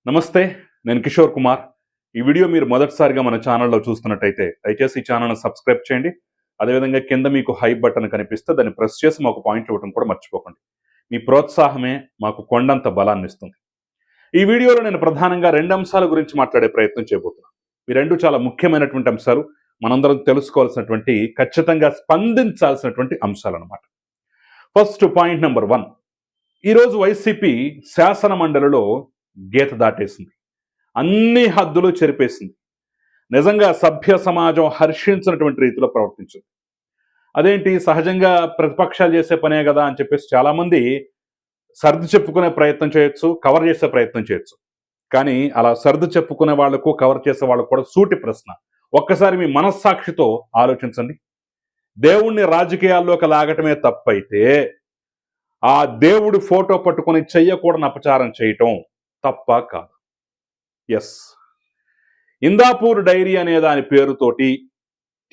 నమస్తే. నేను కిషోర్ కుమార్. ఈ వీడియో మీరు మొదటిసారిగా మన ఛానల్‌లో చూస్తున్నట్టయితే దయచేసి ఈ ఛానల్‌ని సబ్స్క్రైబ్ చేయండి. అదేవిధంగా కింద మీకు హై బటన్ కనిపిస్తే దాన్ని ప్రెస్ చేసి మాకు పాయింట్లు ఇవ్వడం కూడా మర్చిపోకండి. మీ ప్రోత్సాహమే మాకు కొండంత బలాన్నిస్తుంది. ఈ వీడియోలో నేను ప్రధానంగా 2 అంశాల గురించి మాట్లాడే ప్రయత్నం చేయబోతున్నాను. ఈ 2 చాలా ముఖ్యమైనటువంటి అంశాలు. మనందరం తెలుసుకోవాల్సినటువంటి, ఖచ్చితంగా స్పందించాల్సినటువంటి అంశాలన్నమాట. First point number 1. ఈరోజు వైసీపీ శాసన మండలిలో గీత దాటేసింది. అన్ని హద్దులు చెరిపేసింది. నిజంగా సభ్య సమాజం హర్షించినటువంటి రీతిలో ప్రవర్తించింది. అదేంటి, సహజంగా ప్రతిపక్షాలు చేసే పనే కదా అని చెప్పేసి చాలామంది సర్ది చెప్పుకునే ప్రయత్నం చేయొచ్చు, కవర్ చేసే ప్రయత్నం చేయొచ్చు. కానీ అలా సర్ది చెప్పుకునే వాళ్లకు, కవర్ చేసే వాళ్ళకు కూడా సూటి ప్రశ్న. ఒక్కసారి మీ మనస్సాక్షితో ఆలోచించండి. దేవుణ్ణి రాజకీయాల్లోకి లాగటమే తప్పైతే ఆ దేవుడి ఫోటో పట్టుకొని చెయ్యకూడని అపచారం చేయటం తప్ప కాదు. ఎస్, ఇందాపూర్ డైరీ అనే దాని పేరుతోటి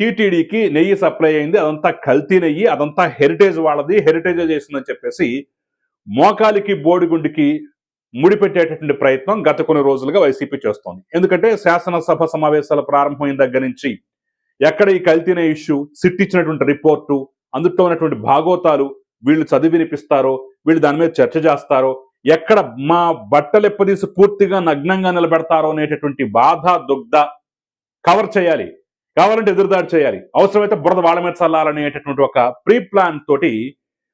టీటీడీకి నెయ్యి సప్లై అయింది, అదంతా కల్తీ నెయ్యి, అదంతా హెరిటేజ్ వాళ్ళది, హెరిటేజ్ చేసిందని చెప్పేసి మోకాలికి బోడిగుండికి ముడిపెట్టేటటువంటి ప్రయత్నం గత కొన్ని రోజులుగా వైసీపీ చేస్తోంది. ఎందుకంటే శాసనసభ సమావేశాల ప్రారంభమైన దగ్గర నుంచి ఎక్కడ ఈ కల్తీ నెయ్యి ఇష్యూ, సిట్ ఇచ్చినటువంటి రిపోర్టు, అందులో ఉన్నటువంటి భాగోతాలు వీళ్ళు చదివి వినిపిస్తారో, వీళ్ళు దాని మీద చర్చ చేస్తారో, ఎక్కడ మా బట్టలు ఎప్పదీసి పూర్తిగా నగ్నంగా నిలబెడతారో అనేటటువంటి బాధ, దుగ్ధ కవర్ చేయాలి. కావాలంటే ఎదురుదాడి చేయాలి, అవసరమైతే బురద వాళ్ళ మీద చల్లాలనేటటువంటి ఒక ప్రీ ప్లాన్ తోటి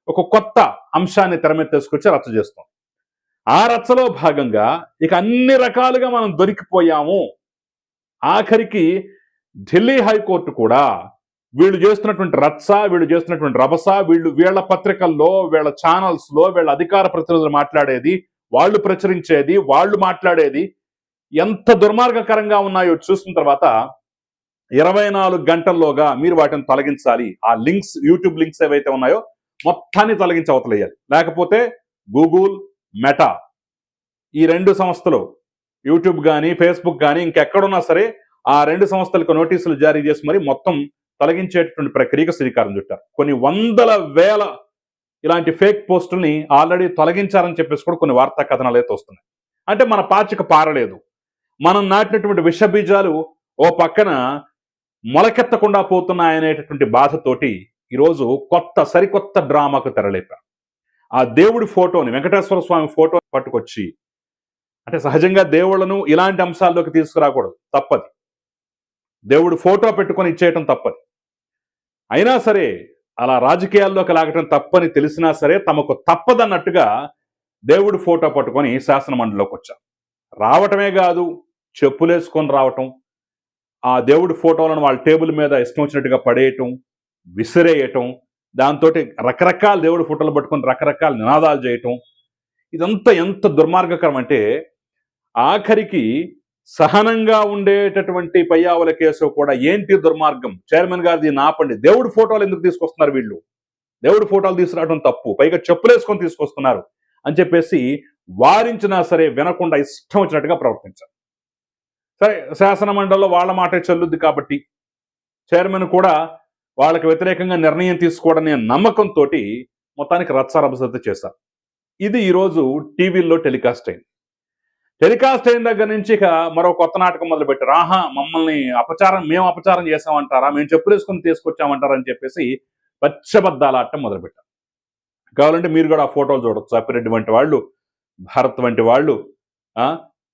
ఒక కొత్త అంశాన్ని తెర మీద తీసుకొచ్చి రచ్చ చేస్తాం. ఆ రచ్చలో భాగంగా ఇక అన్ని రకాలుగా మనం దొరికిపోయాము. ఆఖరికి ఢిల్లీ హైకోర్టు కూడా వీళ్ళు చేస్తున్నటువంటి రచ్చ, వీళ్ళు చేస్తున్నటువంటి రభస, వీళ్ళ పత్రికల్లో, వీళ్ళ ఛానల్స్లో, వీళ్ళ అధికార ప్రతినిధులు మాట్లాడేది, వాళ్ళు ప్రచురించేది, వాళ్ళు మాట్లాడేది ఎంత దుర్మార్గకరంగా ఉన్నాయో చూసిన తర్వాత 24 గంటల్లోగా మీరు వాటిని తొలగించాలి. ఆ లింక్స్, యూట్యూబ్ లింక్స్ ఏవైతే ఉన్నాయో మొత్తాన్ని తొలగించి అవతలేయాలి. లేకపోతే గూగుల్, మెటా ఈ 2 సంస్థలు, యూట్యూబ్ కానీ, ఫేస్బుక్ కానీ ఇంకెక్కడున్నా సరే ఆ 2 సంస్థలకు నోటీసులు జారీ చేసి మరి మొత్తం తొలగించేటటువంటి ప్రక్రియకు శ్రీకారం చుట్టారు. కొన్ని వందల వేల ఇలాంటి ఫేక్ పోస్టుల్ని ఆల్రెడీ తొలగించారని చెప్పేసి కూడా కొన్ని వార్తా కథనాలు అయితే వస్తున్నాయి. అంటే మన పాచిక పారలేదు. మనం నాటినటువంటి విషబీజాలు ఓ పక్కన మొలకెత్తకుండా పోతున్నాయనేటటువంటి బాధతోటి ఈరోజు సరికొత్త డ్రామాకు తెరలేపారు. ఆ దేవుడి ఫోటోని, వెంకటేశ్వర స్వామి ఫోటో పట్టుకొచ్చి, అంటే సహజంగా దేవుళ్లను ఇలాంటి అంశాల్లోకి తీసుకురాకూడదు, తప్పది. దేవుడు ఫోటో పెట్టుకొని ఇచ్చేయటం తప్పది. అయినా సరే అలా రాజకీయాల్లోకి లాగటం తప్పని తెలిసినా సరే తమకు తప్పదన్నట్టుగా దేవుడి ఫోటో పట్టుకొని శాసన మండలిలోకి వచ్చారు. రావటమే కాదు, చెప్పులేసుకొని రావటం, ఆ దేవుడి ఫోటోలను వాళ్ళ టేబుల్ మీద ఇష్టం వచ్చినట్టుగా పడేయటం, విసిరేయటం, దాంతో రకరకాల దేవుడి ఫోటోలు పట్టుకొని రకరకాల నినాదాలు చేయటం, ఇదంతా ఎంత దుర్మార్గకరం అంటే ఆఖరికి సహనంగా ఉండేటటువంటి పయ్యావుల కేసు కూడా ఏంటి దుర్మార్గం, చైర్మన్ గారు దీన్ని ఆపండి, దేవుడి ఫోటోలు ఎందుకు తీసుకొస్తున్నారు, వీళ్ళు దేవుడి ఫోటోలు తీసుకురావడం తప్పు, పైగా చెప్పులేసుకొని తీసుకొస్తున్నారు అని చెప్పేసి వారించినా సరే వినకుండా ఇష్టం వచ్చినట్టుగా ప్రవర్తించారు. సరే, శాసన మండలిలో వాళ్ళ మాట చెల్లుద్ది కాబట్టి చైర్మన్ కూడా వాళ్ళకి వ్యతిరేకంగా నిర్ణయం తీసుకోవడనే నమ్మకంతో మొత్తానికి రచ్చరభసత చేశారు. ఇది ఈరోజు టీవీల్లో టెలికాస్ట్ అయింది. టెలికాస్ట్ అయిన దగ్గర నుంచి ఇక మరో కొత్త నాటకం మొదలుపెట్టారు. ఆహా, మమ్మల్ని మేము అపచారం చేసామంటారా, మేము చెప్పులేసుకుని తీసుకొచ్చామంటారా అని చెప్పేసి పచ్చబద్దాల ఆటం మొదలుపెట్టారు. కావాలంటే మీరు కూడా ఆ ఫోటోలు చూడొచ్చు. అప్పిరెడ్డి వంటి వాళ్ళు, భారత్ వంటి వాళ్ళు,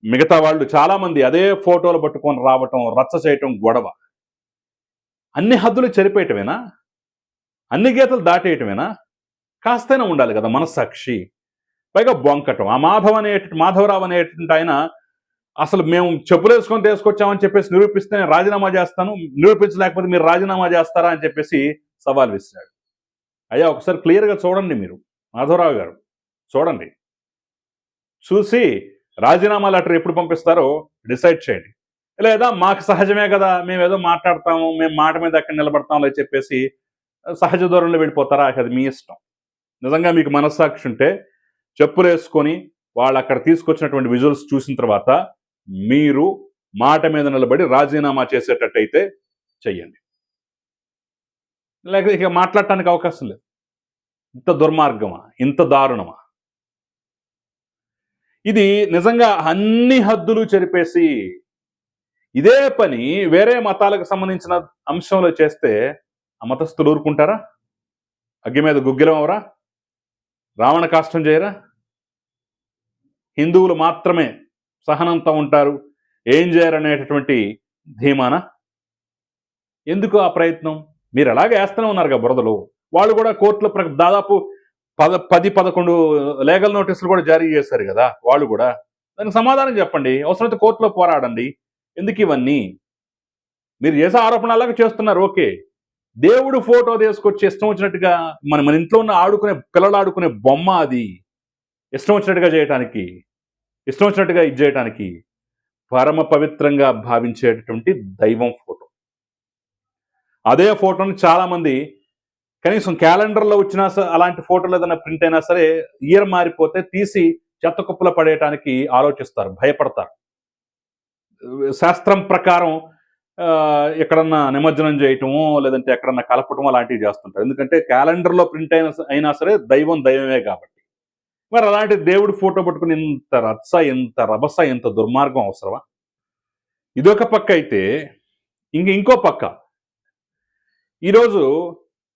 మిగతా వాళ్ళు చాలా మంది అదే ఫోటోలు పట్టుకొని రావటం, రచ్చ చేయటం, గొడవ. అన్ని హద్దులు చెరిపేయటమేనా? అన్ని గీతలు దాటేయటమేనా? కాస్తైనా ఉండాలి కదా మనస్సాక్షి. పైగా బొంకటం. ఆ మాధవరావు అనేటువంటి ఆయన అసలు మేము చెప్పులేసుకొని తీసుకొచ్చామని చెప్పేసి నిరూపిస్తే నేను రాజీనామా చేస్తాను, నిరూపించలేకపోతే మీరు రాజీనామా చేస్తారా అని చెప్పేసి సవాల్ విసిరాడు. అయ్యా, ఒకసారి క్లియర్గా చూడండి, మీరు మాధవరావు గారు చూడండి, చూసి రాజీనామా లెటర్ ఎప్పుడు పంపిస్తారో డిసైడ్ చేయండి. లేదా మాకు సహజమే కదా, మేము ఏదో మాట్లాడతాము, మేము మాట మీద అక్కడ నిలబడతాం అని చెప్పేసి సహజ ధోరణిలో వెళ్ళిపోతారా, అది మీ ఇష్టం. నిజంగా మీకు మనస్సాక్షి ఉంటే చెప్పులు వేసుకొని వాళ్ళు అక్కడ తీసుకొచ్చినటువంటి విజువల్స్ చూసిన తర్వాత మీరు మాట మీద నిలబడి రాజీనామా చేసేటట్టయితే చెయ్యండి. లేకపోతే ఇక మాట్లాడటానికి అవకాశం లేదు. ఇంత దుర్మార్గమా, ఇంత దారుణమా? ఇది నిజంగా అన్ని హద్దులు చెరిపేసి ఇదే పని వేరే మతాలకు సంబంధించిన అంశంలో చేస్తే ఆ మతస్థులు ఊరుకుంటారా? అగ్గి మీద గుగ్గిలం అవరా? రావణ కాష్టం చేయరా? హిందువులు మాత్రమే సహనంతో ఉంటారు, ఏం చేయరనేటటువంటి ధీమాన. ఎందుకు ఆ ప్రయత్నం? మీరు ఎలాగ వేస్తూనే ఉన్నారుగా బురదలు. వాళ్ళు కూడా కోర్టులో దాదాపు 10-11 లీగల్ నోటీసులు కూడా జారీ చేశారు కదా వాళ్ళు కూడా. దానికి సమాధానం చెప్పండి, అవసరమైతే కోర్టులో పోరాడండి. ఎందుకు ఇవన్నీ? మీరు చేసే ఆరోపణ అలాగే చేస్తున్నారు, ఓకే. దేవుడు ఫోటో తీసుకొచ్చి ఇష్టం వచ్చినట్టుగా మన ఇంట్లో ఉన్న పిల్లలు ఆడుకునే బొమ్మ అది ఇష్టం వచ్చినట్టుగా చేయటానికి, ఇష్టం వచ్చినట్టుగా ఇది చేయటానికి పరమ పవిత్రంగా భావించేటటువంటి దైవం ఫోటో. అదే ఫోటోని చాలా మంది కనీసం క్యాలెండర్లో వచ్చినా అలాంటి ఫోటోలు ఏదైనా ప్రింట్ అయినా సరే ఇయర్ మారిపోతే తీసి చెత్త కుప్పలో పడేయటానికి ఆలోచిస్తారు, భయపడతారు. శాస్త్రం ప్రకారం ఎక్కడన్నా నిమజ్జనం చేయటమో లేదంటే ఎక్కడన్నా కలపటమో అలాంటివి చేస్తుంటారు. ఎందుకంటే క్యాలెండర్లో ప్రింట్ అయినా సరే దైవమే కాబట్టి. మరి అలాంటి దేవుడి ఫోటో పట్టుకుని ఇంత రచ్చ, ఇంత రభస, ఇంత దుర్మార్గం అవసరమా? ఇదొక పక్క అయితే ఇంకో పక్క ఈరోజు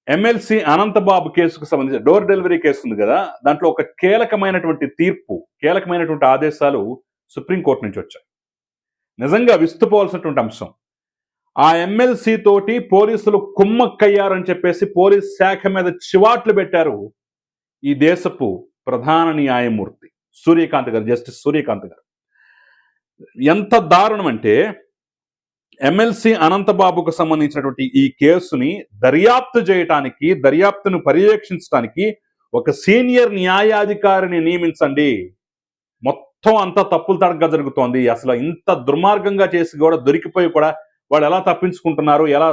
ఎమ్మెల్సీ అనంతబాబు కేసుకు సంబంధించి డోర్ డెలివరీ కేసు ఉంది కదా, దాంట్లో ఒక కీలకమైనటువంటి తీర్పు, కీలకమైనటువంటి ఆదేశాలు సుప్రీంకోర్టు నుంచి వచ్చాయి. నిజంగా విస్తుపోవాల్సినటువంటి అంశం. ఆ ఎమ్మెల్సీ తోటి పోలీసులు కుమ్మక్కయ్యారని చెప్పేసి పోలీస్ శాఖ మీద చివాట్లు పెట్టారు ఈ దేశపు ప్రధాన న్యాయమూర్తి సూర్యకాంత్ గారు, జస్టిస్ సూర్యకాంత్ గారు. ఎంత దారుణం అంటే ఎమ్మెల్సీ అనంతబాబుకు సంబంధించినటువంటి ఈ కేసుని దర్యాప్తు చేయటానికి, దర్యాప్తును పర్యవేక్షించడానికి ఒక సీనియర్ న్యాయాధికారిని నియమించండి. మొత్తం అంతా తప్పులు తడగ్గా జరుగుతోంది. అసలు ఇంత దుర్మార్గంగా చేసి కూడా దొరికిపోయి కూడా వాళ్ళు ఎలా తప్పించుకుంటున్నారు, ఎలా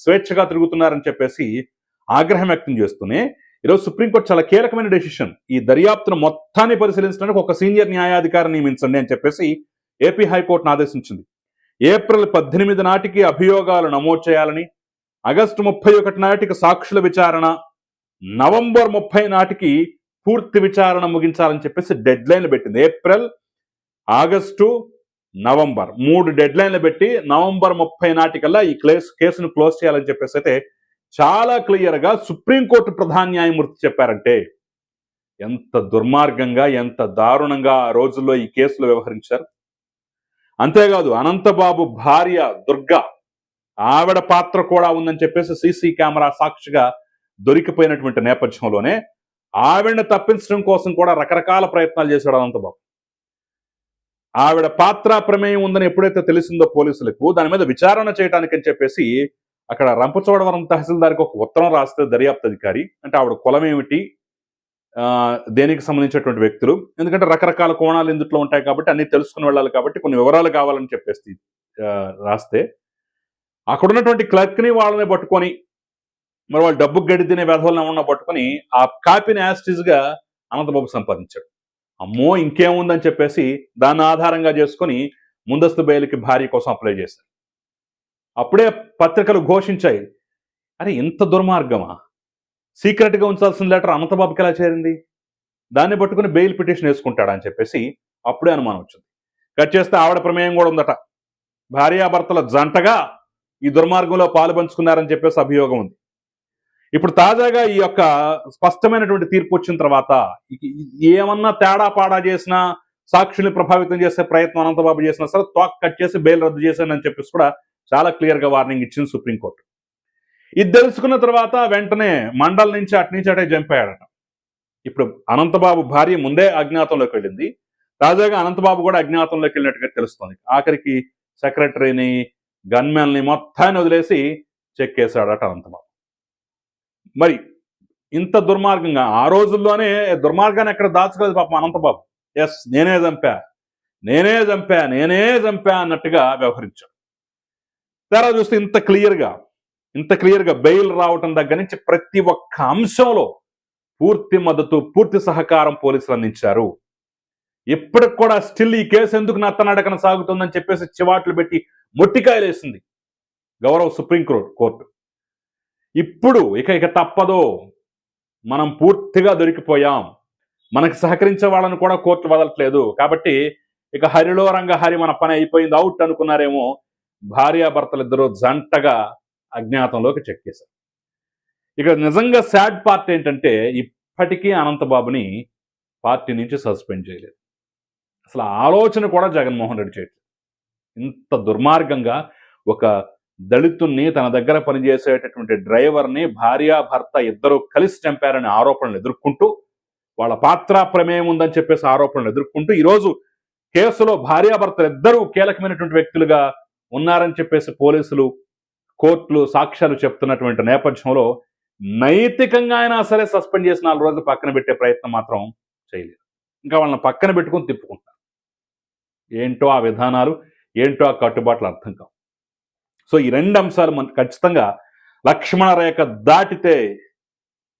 స్వేచ్ఛగా తిరుగుతున్నారని చెప్పేసి ఆగ్రహం వ్యక్తం చేస్తూనే ఈరోజు సుప్రీంకోర్టు చాలా కీలకమైన డెసిషన్, ఈ దర్యాప్తును మొత్తాన్ని పరిశీలించడానికి ఒక సీనియర్ న్యాయాధికారిని నియమించండి అని చెప్పేసి ఏపీ హైకోర్టును ఆదేశించింది. ఏప్రిల్ 18 నాటికి అభియోగాలు నమోదు చేయాలని, ఆగస్టు 31 నాటికి సాక్షుల విచారణ, నవంబర్ 30 నాటికి పూర్తి విచారణ ముగించాలని చెప్పేసి డెడ్ లైన్లు పెట్టింది. ఏప్రిల్, ఆగస్టు, నవంబర్ 3 డెడ్ లైన్లు పెట్టి నవంబర్ 30 నాటికల్లా ఈ కేసును క్లోజ్ చేయాలని చెప్పేసి అయితే చాలా క్లియర్గా సుప్రీంకోర్టు ప్రధాన న్యాయమూర్తి చెప్పారంటే ఎంత దుర్మార్గంగా, ఎంత దారుణంగా ఆ రోజుల్లో ఈ కేసులు వ్యవహరించారు. అంతేకాదు అనంతబాబు భార్య దుర్గా, ఆవిడ పాత్ర కూడా ఉందని చెప్పేసి సీసీ కెమెరా సాక్షిగా దొరికిపోయినటువంటి నేపథ్యంలోనే ఆవిడని తప్పించడం కోసం కూడా రకరకాల ప్రయత్నాలు చేశాడు అనంతబాబు. ఆవిడ పాత్ర ప్రమేయం ఉందని ఎప్పుడైతే తెలిసిందో పోలీసులకు, దాని మీద విచారణ చేయడానికి అని చెప్పేసి అక్కడ రంపచోడవరం తహసీల్దార్కి ఒక ఉత్తరం రాస్తే దర్యాప్తు అధికారి, అంటే ఆవిడ కులం ఏమిటి, దేనికి సంబంధించినటువంటి వ్యక్తులు, ఎందుకంటే రకరకాల కోణాలు ఇందులో ఉంటాయి కాబట్టి అన్ని తెలుసుకుని వెళ్ళాలి కాబట్టి కొన్ని వివరాలు కావాలని చెప్పేసి రాస్తే అక్కడ ఉన్నటువంటి క్లర్క్ని వాళ్ళని పట్టుకొని, మరి వాళ్ళు డబ్బు గడి తినే వ్యధులను ఏమన్నా పట్టుకొని ఆ కాపీని యాస్టిజ్గా అనంతబాబు సంపాదించాడు. అమ్మో ఇంకేముందని చెప్పేసి దాన్ని ఆధారంగా చేసుకొని ముందస్తు బెయిల్కి భార్య కోసం అప్లై చేశారు. అప్పుడే పత్రికలు ఘోషించాయి, అరే ఇంత దుర్మార్గమా, సీక్రెట్గా ఉంచాల్సిన లెటర్ అనంతబాబుకి ఎలా చేరింది, దాన్ని పట్టుకుని బెయిల్ పిటిషన్ వేసుకుంటాడా అని చెప్పేసి అప్పుడే అనుమానం వచ్చింది. కట్ చేస్తే ఆవిడ ప్రమేయం కూడా ఉందట, భార్యాభర్తల జంటగా ఈ దుర్మార్గంలో పాలు పంచుకున్నారని చెప్పేసి అభియోగం ఉంది. ఇప్పుడు తాజాగా ఈ యొక్క స్పష్టమైనటువంటి తీర్పు వచ్చిన తర్వాత ఏమన్నా తేడా పాడా చేసినా, సాక్షుల్ని ప్రభావితం చేసే ప్రయత్నం అనంతబాబు చేసినా సరే తాక్ కట్ చేసి బెయిల్ రద్దు చేశానని చెప్పేసి కూడా చాలా క్లియర్గా వార్నింగ్ ఇచ్చింది సుప్రీంకోర్టు. ఇది తెలుసుకున్న తర్వాత వెంటనే మండల్ నుంచి అటే జంపాడట. ఇప్పుడు అనంతబాబు భార్య ముందే అజ్ఞాతంలోకి వెళ్ళింది, తాజాగా అనంతబాబు కూడా అజ్ఞాతంలోకి వెళ్ళినట్టుగా తెలుస్తోంది. ఆఖరికి సెక్రటరీని, గన్మెన్ని మొత్తాన్ని వదిలేసి చెక్కేశాడట అనంతబాబు. మరి ఇంత దుర్మార్గంగా ఆ రోజుల్లోనే దుర్మార్గాన్ని ఎక్కడ దాచుకోలేదు పాపం అనంతబాబు. ఎస్ నేనే చంపా అన్నట్టుగా వ్యవహరించాడు. తెరా చూస్తే ఇంత క్లియర్గా బెయిల్ రావటం దగ్గర నుంచి ప్రతి ఒక్క అంశంలో పూర్తి మద్దతు, పూర్తి సహకారం పోలీసులు అందించారు. ఇప్పటికి కూడా స్టిల్ ఈ కేసు ఎందుకు నత్తనడకన సాగుతుందని చెప్పేసి చివాట్లు పెట్టి మొట్టికాయలేసింది గౌరవ సుప్రీంకోర్టు. ఇప్పుడు ఇక తప్పదో, మనం పూర్తిగా దొరికిపోయాం, మనకు సహకరించే వాళ్ళని కూడా కోర్టు వదలట్లేదు. కాబట్టి ఇక హరిలో రంగ హరి మన పని అయిపోయింది, అవుట్ అనుకున్నారేమో. భార్యాభర్తలిద్దరూ జంటగా అజ్ఞాతంలోకి చెక్కేశారు. ఇక నిజంగా సాడ్ పార్ట్ ఏంటంటే ఇప్పటికీ అనంతబాబుని పార్టీ నుంచి సస్పెండ్ చేయలేదు. అసలు ఆలోచన కూడా జగన్మోహన్ రెడ్డి చేయట్లేదు. ఇంత దుర్మార్గంగా ఒక దళితుణ్ణి, తన దగ్గర పనిచేసేటటువంటి డ్రైవర్ని భార్యాభర్త ఇద్దరు కలిసి చంపారనే ఆరోపణలు ఎదుర్కొంటూ, వాళ్ళ పాత్ర ప్రమేయం ఉందని చెప్పేసి ఆరోపణలు ఎదుర్కొంటూ, ఈరోజు కేసులో భార్యాభర్తలు ఇద్దరూ కీలకమైనటువంటి వ్యక్తులుగా ఉన్నారని చెప్పేసి పోలీసులు, కోర్టులు సాక్ష్యాలు చెప్తున్నటువంటి నేపథ్యంలో నైతికంగా అయినా సరే సస్పెండ్ చేసి 4 రోజులు పక్కన పెట్టే ప్రయత్నం మాత్రం చేయలేదు. ఇంకా వాళ్ళని పక్కన పెట్టుకుని తిప్పుకుంటారు. ఏంటో ఆ విధానాలు, ఏంటో ఆ కట్టుబాట్లు అర్థం కావు. సో ఈ 2 అంశాలు మనకు ఖచ్చితంగా లక్ష్మణ రేఖ దాటితే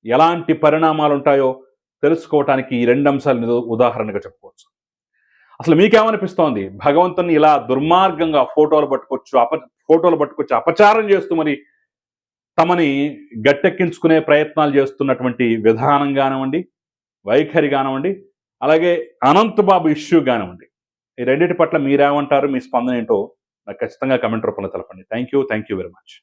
ఎలాంటి పరిణామాలు ఉంటాయో తెలుసుకోవటానికి ఈ 2 అంశాలను ఉదాహరణగా చెప్పుకోవచ్చు. అసలు మీకేమనిపిస్తోంది? భగవంతుని ఇలా దుర్మార్గంగా ఫోటోలు పట్టుకొచ్చి అపచారం చేస్తూ మరి తమని గట్టెక్కించుకునే ప్రయత్నాలు చేస్తున్నటువంటి విధానం కానివ్వండి, వైఖరి కానివ్వండి, అలాగే అనంతబాబు ఇష్యూ కానివ్వండి, ఈ రెండింటి పట్ల మీరేమంటారు? మీ స్పందన ఏంటో నాకు ఖచ్చితంగా కమెంట్ రూపంలో తెలపండి. Thank you very much.